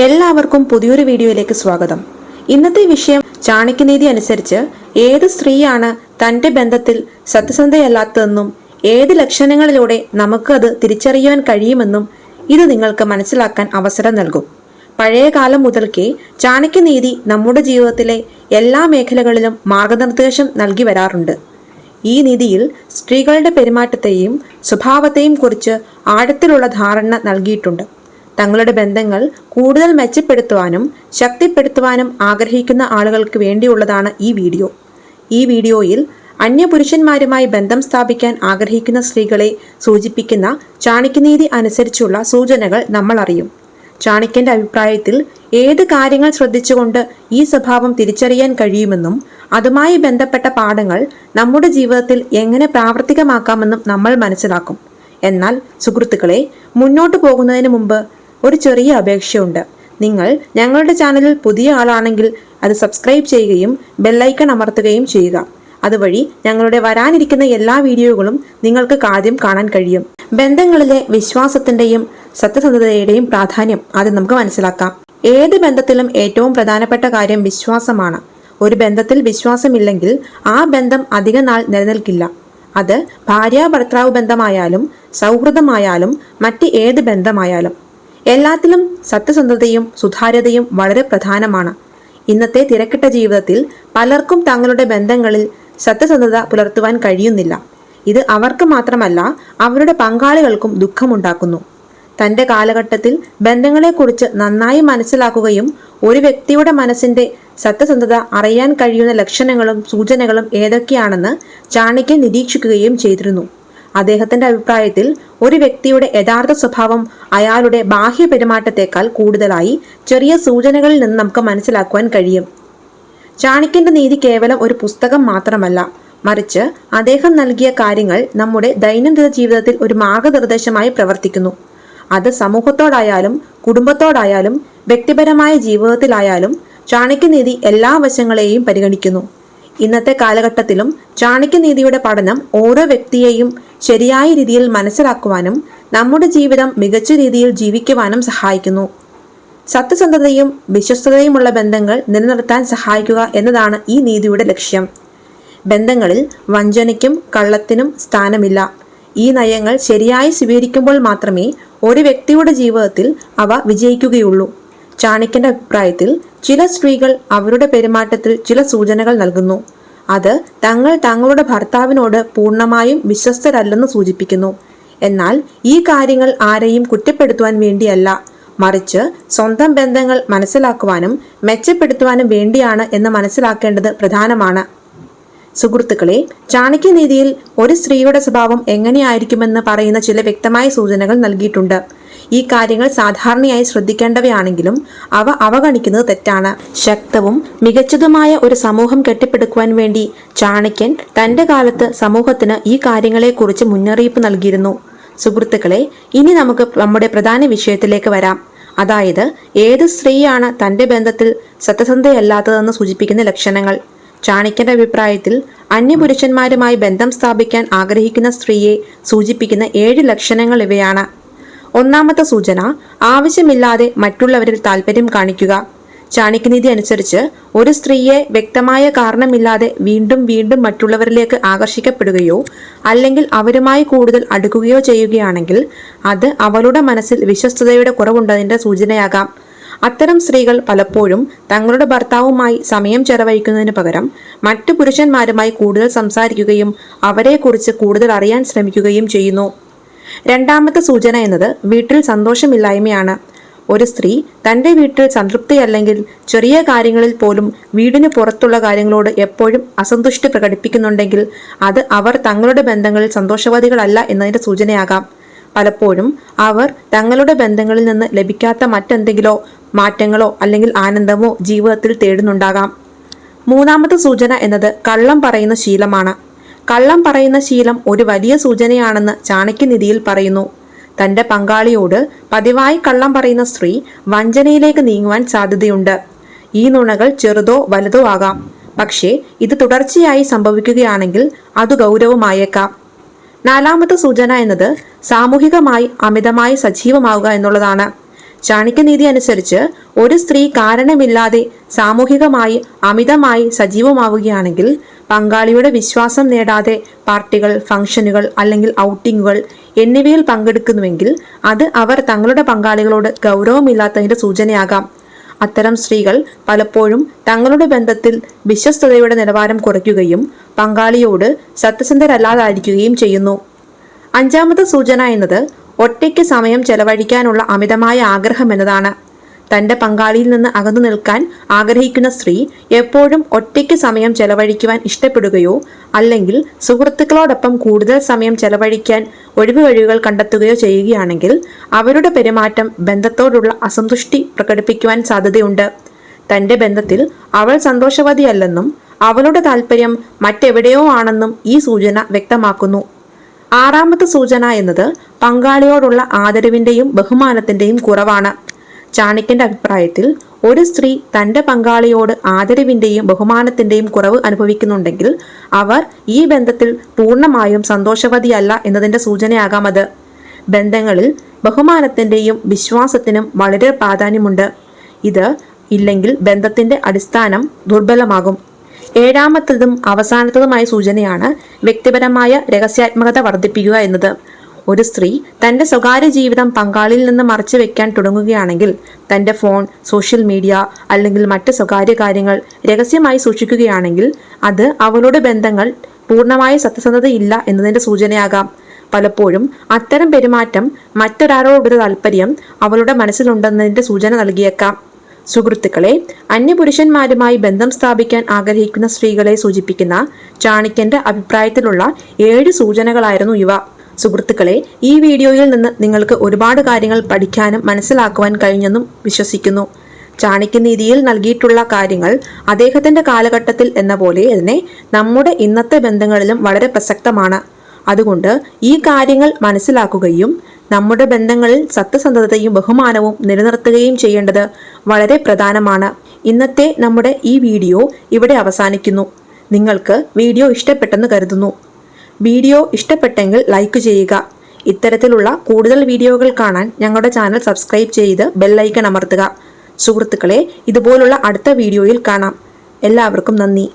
എല്ലാവർക്കും പുതിയൊരു വീഡിയോയിലേക്ക് സ്വാഗതം. ഇന്നത്തെ വിഷയം ചാണക്യനീതി അനുസരിച്ച് ഏത് സ്ത്രീയാണ് തന്റെ ബന്ധത്തിൽ സത്യസന്ധയല്ലാത്തതെന്നും ഏത് ലക്ഷണങ്ങളിലൂടെ നമുക്ക് അത് തിരിച്ചറിയുവാൻ കഴിയുമെന്നും ഇത് നിങ്ങൾക്ക് മനസ്സിലാക്കാൻ അവസരം നൽകും. പഴയ കാലം മുതൽക്കേ ചാണക്യനീതി നമ്മുടെ ജീവിതത്തിലെ എല്ലാ മേഖലകളിലും മാർഗനിർദ്ദേശം നൽകി വരാറുണ്ട്. ഈ നീതിയിൽ സ്ത്രീകളുടെ പെരുമാറ്റത്തെയും സ്വഭാവത്തെയും കുറിച്ച് ആഴത്തിലുള്ള ധാരണ നൽകിയിട്ടുണ്ട്. തങ്ങളുടെ ബന്ധങ്ങൾ കൂടുതൽ മെച്ചപ്പെടുത്തുവാനും ശക്തിപ്പെടുത്തുവാനും ആഗ്രഹിക്കുന്ന ആളുകൾക്ക് വേണ്ടിയുള്ളതാണ് ഈ വീഡിയോ. ഈ വീഡിയോയിൽ അന്യപുരുഷന്മാരുമായി ബന്ധം സ്ഥാപിക്കാൻ ആഗ്രഹിക്കുന്ന സ്ത്രീകളെ സൂചിപ്പിക്കുന്ന ചാണക്യനീതി അനുസരിച്ചുള്ള സൂചനകൾ നമ്മൾ അറിയും. ചാണക്യന്റെ അഭിപ്രായത്തിൽ ഏത് കാര്യങ്ങൾ ശ്രദ്ധിച്ചുകൊണ്ട് ഈ സ്വഭാവം തിരിച്ചറിയാൻ കഴിയുമെന്നും അതുമായി ബന്ധപ്പെട്ട പാഠങ്ങൾ നമ്മുടെ ജീവിതത്തിൽ എങ്ങനെ പ്രാവർത്തികമാക്കാമെന്നും നമ്മൾ മനസ്സിലാക്കും. എന്നാൽ സുഹൃത്തുക്കളെ, മുന്നോട്ട് പോകുന്നതിന് മുമ്പ് ഒരു ചെറിയ അപേക്ഷയുണ്ട്. നിങ്ങൾ ഞങ്ങളുടെ ചാനലിൽ പുതിയ ആളാണെങ്കിൽ അത് സബ്സ്ക്രൈബ് ചെയ്യുകയും ബെല്ലൈക്കൺ അമർത്തുകയും ചെയ്യുക. അതുവഴി ഞങ്ങളുടെ വരാനിരിക്കുന്ന എല്ലാ വീഡിയോകളും നിങ്ങൾക്ക് ആദ്യം കാണാൻ കഴിയും. ബന്ധങ്ങളിലെ വിശ്വാസത്തിന്റെയും സത്യസന്ധതയുടെയും പ്രാധാന്യം ആദ്യം നമുക്ക് മനസ്സിലാക്കാം. ഏത് ബന്ധത്തിലും ഏറ്റവും പ്രധാനപ്പെട്ട കാര്യം വിശ്വാസമാണ്. ഒരു ബന്ധത്തിൽ വിശ്വാസമില്ലെങ്കിൽ ആ ബന്ധം അധിക നാൾ നിലനിൽക്കില്ല. അത് ഭാര്യ-ഭർത്താവ് ബന്ധമായാലും സൗഹൃദമായാലും മറ്റ് ഏത് ബന്ധമായാലും എല്ലാത്തിലും സത്യസന്ധതയും സുതാര്യതയും വളരെ പ്രധാനമാണ്. ഇന്നത്തെ തിരക്കിട്ട ജീവിതത്തിൽ പലർക്കും തങ്ങളുടെ ബന്ധങ്ങളിൽ സത്യസന്ധത പുലർത്തുവാൻ കഴിയുന്നില്ല. ഇത് അവർക്ക് മാത്രമല്ല, അവരുടെ പങ്കാളികൾക്കും ദുഃഖമുണ്ടാക്കുന്നു. തന്റെ കാലഘട്ടത്തിൽ ബന്ധങ്ങളെക്കുറിച്ച് നന്നായി മനസ്സിലാക്കുകയും ഒരു വ്യക്തിയുടെ മനസ്സിന്റെ സത്യസന്ധത അറിയാൻ കഴിയുന്ന ലക്ഷണങ്ങളും സൂചനകളും ഏതൊക്കെയാണെന്ന് ചാണക്യൻ നിരീക്ഷിക്കുകയും ചെയ്തിരുന്നു. അദ്ദേഹത്തിന്റെ അഭിപ്രായത്തിൽ ഒരു വ്യക്തിയുടെ യഥാർത്ഥ സ്വഭാവം അയാളുടെ ബാഹ്യ പെരുമാറ്റത്തെക്കാൾ കൂടുതലായി ചെറിയ സൂചനകളിൽ നിന്ന് നമുക്ക് മനസ്സിലാക്കുവാൻ കഴിയും. ചാണക്യന്റെ നീതി കേവലം ഒരു പുസ്തകം മാത്രമല്ല, മറിച്ച് അദ്ദേഹം നൽകിയ കാര്യങ്ങൾ നമ്മുടെ ദൈനംദിന ജീവിതത്തിൽ ഒരു മാർഗനിർദ്ദേശമായി പ്രവർത്തിക്കുന്നു. അത് സമൂഹത്തോടായാലും കുടുംബത്തോടായാലും വ്യക്തിപരമായ ജീവിതത്തിലായാലും ചാണക്യനീതി എല്ലാ വശങ്ങളെയും പരിഗണിക്കുന്നു. ഇന്നത്തെ കാലഘട്ടത്തിലും ചാണക്യനീതിയുടെ പഠനം ഓരോ വ്യക്തിയെയും ശരിയായ രീതിയിൽ മനസ്സിലാക്കുവാനും നമ്മുടെ ജീവിതം മികച്ച രീതിയിൽ ജീവിക്കുവാനും സഹായിക്കുന്നു. സത്യസന്ധതയും വിശ്വസ്തതയുമുള്ള ബന്ധങ്ങൾ നിലനിർത്താൻ സഹായിക്കുക എന്നതാണ് ഈ നീതിയുടെ ലക്ഷ്യം. ബന്ധങ്ങളിൽ വഞ്ചനയ്ക്കും കള്ളത്തിനും സ്ഥാനമില്ല. ഈ നയങ്ങൾ ശരിയായി സ്വീകരിക്കുമ്പോൾ മാത്രമേ ഒരു വ്യക്തിയുടെ ജീവിതത്തിൽ അവ വിജയിക്കുകയുള്ളൂ. ചാണക്യന്റെ അഭിപ്രായത്തിൽ ചില സ്ത്രീകൾ അവരുടെ പെരുമാറ്റത്തിൽ ചില സൂചനകൾ നൽകുന്നു. അത് തങ്ങളുടെ ഭർത്താവിനോട് പൂർണ്ണമായും വിശ്വസ്തരല്ലെന്ന് സൂചിപ്പിക്കുന്നു. എന്നാൽ ഈ കാര്യങ്ങൾ ആരെയും കുറ്റപ്പെടുത്തുവാൻ വേണ്ടിയല്ല, മറിച്ച് സ്വന്തം ബന്ധങ്ങൾ മനസ്സിലാക്കുവാനും മെച്ചപ്പെടുത്തുവാനും വേണ്ടിയാണ് എന്ന് മനസ്സിലാക്കേണ്ടത് പ്രധാനമാണ്. സുഹൃത്തുക്കളെ, ചാണക്യനീതിയിൽ ഒരു സ്ത്രീയുടെ സ്വഭാവം എങ്ങനെയായിരിക്കുമെന്ന് പറയുന്ന ചില വ്യക്തമായ സൂചനകൾ നൽകിയിട്ടുണ്ട്. ഈ കാര്യങ്ങൾ സാധാരണയായി ശ്രദ്ധിക്കേണ്ടവയാണെങ്കിലും അവ അവഗണിക്കുന്നത് തെറ്റാണ്. ശക്തവും മികച്ചതുമായ ഒരു സമൂഹം കെട്ടിപ്പടുക്കുവാൻ വേണ്ടി ചാണക്യൻ തന്റെ കാലത്ത് സമൂഹത്തിന് ഈ കാര്യങ്ങളെക്കുറിച്ച് മുന്നറിയിപ്പ് നൽകിയിരുന്നു. സുഹൃത്തുക്കളെ, ഇനി നമുക്ക് നമ്മുടെ പ്രധാന വിഷയത്തിലേക്ക് വരാം. അതായത് ഏത് സ്ത്രീയാണ് തന്റെ ബന്ധത്തിൽ സത്യസന്ധയല്ലാത്തതെന്ന് സൂചിപ്പിക്കുന്ന ലക്ഷണങ്ങൾ. ചാണക്യന്റെ അഭിപ്രായത്തിൽ അന്യപുരുഷന്മാരുമായി ബന്ധം സ്ഥാപിക്കാൻ ആഗ്രഹിക്കുന്ന സ്ത്രീയെ സൂചിപ്പിക്കുന്ന 7 ലക്ഷണങ്ങൾ ഇവയാണ്. ഒന്നാമത്തെ സൂചന, ആവശ്യമില്ലാതെ മറ്റുള്ളവരിൽ താല്പര്യം കാണിക്കുക. ചാണക്യനീതി അനുസരിച്ച് ഒരു സ്ത്രീയെ വ്യക്തമായ കാരണമില്ലാതെ വീണ്ടും വീണ്ടും മറ്റുള്ളവരിലേക്ക് ആകർഷിക്കപ്പെടുകയോ അല്ലെങ്കിൽ അവരുമായി കൂടുതൽ അടുക്കുകയോ ചെയ്യുകയാണെങ്കിൽ അത് അവളുടെ മനസ്സിൽ വിശ്വസ്തതയുടെ കുറവുണ്ടതിന്റെ സൂചനയാകാം. അത്തരം സ്ത്രീകൾ പലപ്പോഴും തങ്ങളുടെ ഭർത്താവുമായി സമയം ചെലവഴിക്കുന്നതിന് പകരം മറ്റു പുരുഷന്മാരുമായി കൂടുതൽ സംസാരിക്കുകയും അവരെക്കുറിച്ച് കൂടുതൽ അറിയാൻ ശ്രമിക്കുകയും ചെയ്യുന്നു. രണ്ടാമത്തെ സൂചന എന്നത് വീട്ടിൽ സന്തോഷമില്ലായ്മയാണ്. ഒരു സ്ത്രീ തന്റെ വീട്ടിൽ സംതൃപ്തിയല്ലെങ്കിൽ ചെറിയ കാര്യങ്ങളിൽ പോലും വീടിന് പുറത്തുള്ള കാര്യങ്ങളോട് എപ്പോഴും അസന്തുഷ്ടി പ്രകടിപ്പിക്കുന്നുണ്ടെങ്കിൽ അത് അവർ തങ്ങളുടെ ബന്ധങ്ങളിൽ സന്തോഷവതികളല്ല എന്നതിന്റെ സൂചനയാകാം. പലപ്പോഴും അവർ തങ്ങളുടെ ബന്ധങ്ങളിൽ നിന്ന് ലഭിക്കാത്ത മറ്റെന്തെങ്കിലോ മാറ്റങ്ങളോ അല്ലെങ്കിൽ ആനന്ദമോ ജീവിതത്തിൽ തേടുന്നുണ്ടാകാം. മൂന്നാമത്തെ സൂചന എന്നത് കള്ളം പറയുന്ന ശീലമാണ്. കള്ളം പറയുന്ന ശീലം ഒരു വലിയ സൂചനയാണെന്ന് ചാണക്യനീതിയിൽ പറയുന്നു. തന്റെ പങ്കാളിയോട് പതിവായി കള്ളം പറയുന്ന സ്ത്രീ വഞ്ചനയിലേക്ക് നീങ്ങുവാൻ സാധ്യതയുണ്ട്. ഈ നുണകൾ ചെറുതോ വലുതോ ആകാം. പക്ഷേ ഇത് തുടർച്ചയായി സംഭവിക്കുകയാണെങ്കിൽ അത് ഗൗരവമായേക്കാം. നാലാമത്തെ സൂചന എന്നത് സാമൂഹികമായി അമിതമായി സജീവമാവുക എന്നുള്ളതാണ്. ചാണക്യനീതി അനുസരിച്ച് ഒരു സ്ത്രീ കാരണമില്ലാതെ സാമൂഹികമായി അമിതമായി സജീവമാവുകയാണെങ്കിൽ, പങ്കാളിയുടെ വിശ്വാസം നേടാതെ പാർട്ടികൾ, ഫംഗ്ഷനുകൾ അല്ലെങ്കിൽ ഔട്ടിങ്ങുകൾ എന്നിവയിൽ പങ്കെടുക്കുന്നുവെങ്കിൽ അത് അവർ തങ്ങളുടെ പങ്കാളികളോട് ഗൗരവമില്ലാത്തതിന്റെ സൂചനയാകാം. അത്തരം സ്ത്രീകൾ പലപ്പോഴും തങ്ങളുടെ ബന്ധത്തിൽ വിശ്വസ്തതയുടെ നിലവാരം കുറയ്ക്കുകയും പങ്കാളിയോട് സത്യസന്ധരല്ലാതായിരിക്കുകയും ചെയ്യുന്നു. അഞ്ചാമത്തെ സൂചന എന്നത് ഒറ്റയ്ക്ക് സമയം ചെലവഴിക്കാനുള്ള അമിതമായ ആഗ്രഹം എന്നതാണ്. തന്റെ പങ്കാളിയിൽ നിന്ന് അകന്നു നിൽക്കാൻ ആഗ്രഹിക്കുന്ന സ്ത്രീ എപ്പോഴും ഒറ്റയ്ക്ക് സമയം ചെലവഴിക്കുവാൻ ഇഷ്ടപ്പെടുകയോ അല്ലെങ്കിൽ സുഹൃത്തുക്കളോടൊപ്പം കൂടുതൽ സമയം ചെലവഴിക്കാൻ ഒഴിവുകഴിവുകൾ കണ്ടെത്തുകയോ ചെയ്യുകയാണെങ്കിൽ അവരുടെ പെരുമാറ്റം ബന്ധത്തോടുള്ള അസന്തുഷ്ടി പ്രകടിപ്പിക്കുവാൻ സാധ്യതയുണ്ട്. തന്റെ ബന്ധത്തിൽ അവൾ സന്തോഷവതിയല്ലെന്നും അവളുടെ താല്പര്യം മറ്റെവിടെയോ ആണെന്നും ഈ സൂചന വ്യക്തമാക്കുന്നു. ആറാമത്തെ സൂചന എന്നത് പങ്കാളിയോടുള്ള ആദരവിന്റെയും ബഹുമാനത്തിന്റെയും കുറവാണ്. ചാണക്യന്റെ അഭിപ്രായത്തിൽ ഒരു സ്ത്രീ തന്റെ പങ്കാളിയോട് ആദരവിന്റെയും ബഹുമാനത്തിന്റെയും കുറവ് അനുഭവിക്കുന്നുണ്ടെങ്കിൽ അവർ ഈ ബന്ധത്തിൽ പൂർണ്ണമായും സന്തോഷവതിയല്ല എന്നതിന്റെ സൂചനയാകാം അത്. ബന്ധങ്ങളിൽ ബഹുമാനത്തിന്റെയും വിശ്വാസത്തിനും വളരെ പ്രാധാന്യമുണ്ട്. ഇത് ഇല്ലെങ്കിൽ ബന്ധത്തിന്റെ അടിസ്ഥാനം ദുർബലമാകും. ഏഴാമത്തതും അവസാനത്തതുമായ സൂചനയാണ് വ്യക്തിപരമായ രഹസ്യാത്മകത വർദ്ധിപ്പിക്കുക എന്നത്. ഒരു സ്ത്രീ തന്റെ സ്വകാര്യ ജീവിതം പങ്കാളിയിൽ നിന്ന് മറച്ചു വെക്കാൻ തുടങ്ങുകയാണെങ്കിൽ, തന്റെ ഫോൺ, സോഷ്യൽ മീഡിയ അല്ലെങ്കിൽ മറ്റ് സ്വകാര്യ കാര്യങ്ങൾ രഹസ്യമായി സൂക്ഷിക്കുകയാണെങ്കിൽ അത് അവളുടെ ബന്ധങ്ങൾ പൂർണ്ണമായ സത്യസന്ധതയില്ല എന്നതിന്റെ സൂചനയാകാം. പലപ്പോഴും അത്തരം പെരുമാറ്റം മറ്റൊരാളോടുള്ള താല്പര്യം അവളുടെ മനസ്സിലുണ്ടെന്നതിന്റെ സൂചന നൽകിയേക്കാം. സുഹൃത്തുക്കളെ, അന്യപുരുഷന്മാരുമായി ബന്ധം സ്ഥാപിക്കാൻ ആഗ്രഹിക്കുന്ന സ്ത്രീകളെ സൂചിപ്പിക്കുന്ന ചാണക്യന്റെ അഭിപ്രായത്തിലുള്ള 7 സൂചനകളായിരുന്നു ഇവ. സുഹൃത്തുക്കളെ, ഈ വീഡിയോയിൽ നിന്ന് നിങ്ങൾക്ക് ഒരുപാട് കാര്യങ്ങൾ പഠിക്കാനും മനസ്സിലാക്കുവാൻ കഴിഞ്ഞെന്നും വിശ്വസിക്കുന്നു. ചാണക്യനീതിയിൽ നൽകിയിട്ടുള്ള കാര്യങ്ങൾ അദ്ദേഹത്തിന്റെ കാലഘട്ടത്തിൽ എന്ന പോലെ തന്നെ നമ്മുടെ ഇന്നത്തെ ബന്ധങ്ങളിലും വളരെ പ്രസക്തമാണ്. അതുകൊണ്ട് ഈ കാര്യങ്ങൾ മനസ്സിലാക്കുകയും നമ്മുടെ ബന്ധങ്ങളിൽ സത്യസന്ധതയും ബഹുമാനവും നിലനിർത്തുകയും ചെയ്യേണ്ടത് വളരെ പ്രധാനമാണ്. ഇന്നത്തെ നമ്മുടെ ഈ വീഡിയോ ഇവിടെ അവസാനിക്കുന്നു. നിങ്ങൾക്ക് വീഡിയോ ഇഷ്ടപ്പെട്ടെന്ന് കരുതുന്നു. വീഡിയോ ഇഷ്ടപ്പെട്ടെങ്കിൽ ലൈക്ക് ചെയ്യുക. ഇത്തരത്തിലുള്ള കൂടുതൽ വീഡിയോകൾ കാണാൻ ഞങ്ങളുടെ ചാനൽ സബ്സ്ക്രൈബ് ചെയ്ത് ബെല്ലൈക്കൺ അമർത്തുക. സുഹൃത്തുക്കളെ, ഇതുപോലുള്ള അടുത്ത വീഡിയോയിൽ കാണാം. എല്ലാവർക്കും നന്ദി.